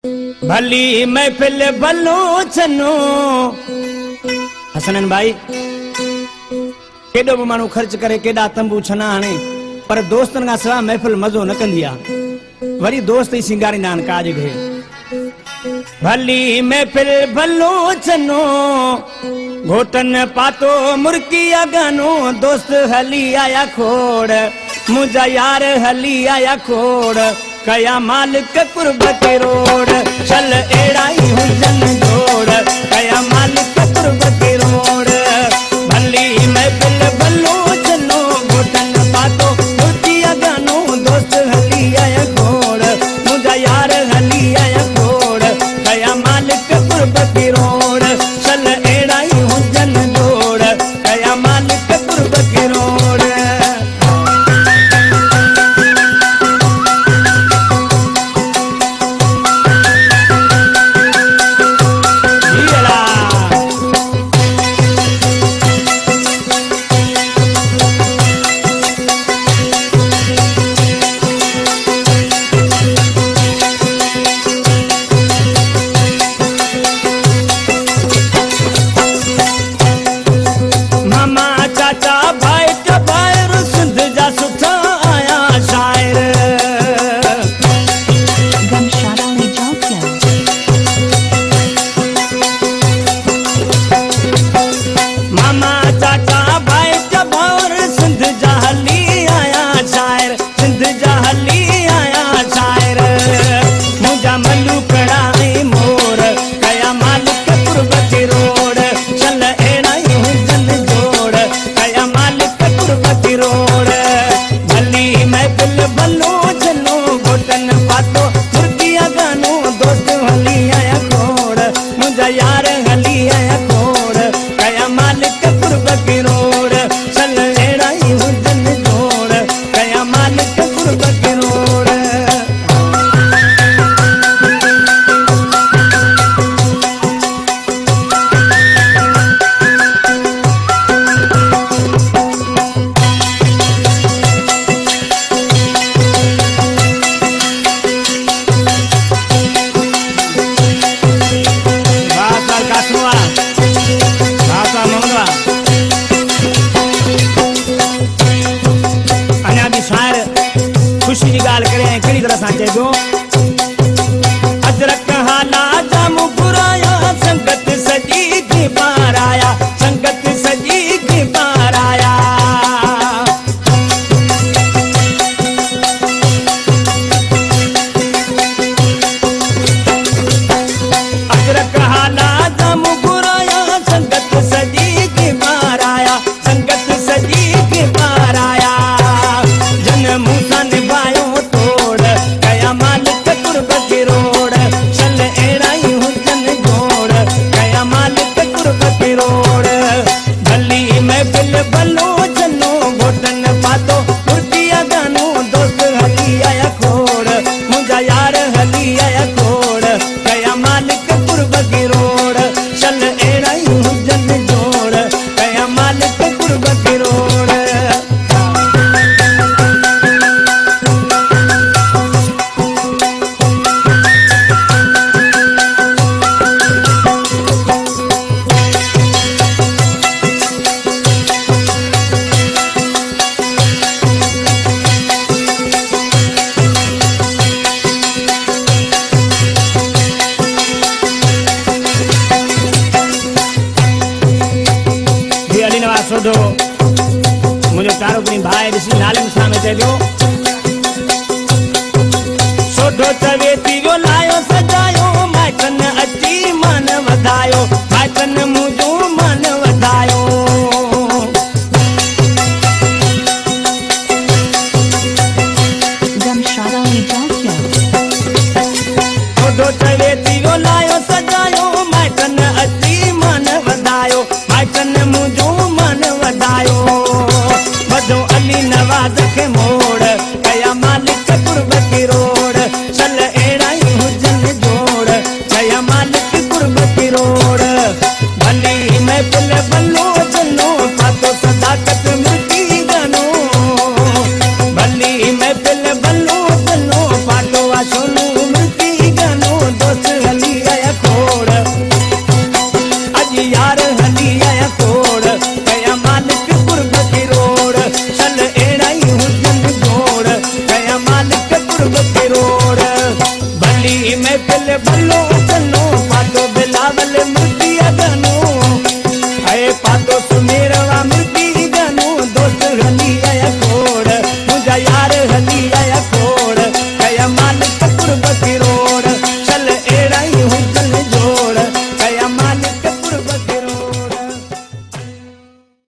भली महफिल भलो छनो हसनन भाई केडो भी मानू खर्च करे केडा तंबू छना हणे पर दोस्तन का सवा महफिल मजो न कंदी आ वरी दोस्त ही सिंगारी नान काज घे भली महफिल भलो छनो घोटन पातो मुर्की गानो दोस्त हली आया खोड़ मुझा यार हली आया खोड़ कया मालिक कुर्ब के रोड चल एड़ाई हुजन जोड़ कया मालिक कुर्ब के रोड भली महफिल भलो चनो घोटन पातो मुर्तिया गानो दोस्त हली आया खोड़ मुझा यार हली आया खोड़ कया मालिक कुर्ब के रोड चल एड़ाई हुजन जोड़ कया मालिक कुर्ब के रोड खुशी की गाल करें कई तरह सांचे दो अजरक हाला जामू बुराया संगत सजी की बार आया संगत सजी की बार आया अजरक हाला जामू बुराया संगत सजी की बार आया संगत सजी की बार आया जन मूसा सोडो मुझे तारो अपनी भाई ऋषि नाले में सामने चलो सोडो चवे तीरो लायो सजायो माइकन अची मन वधायो माइकन मुझो मन वधायो सोडो चवे तीरो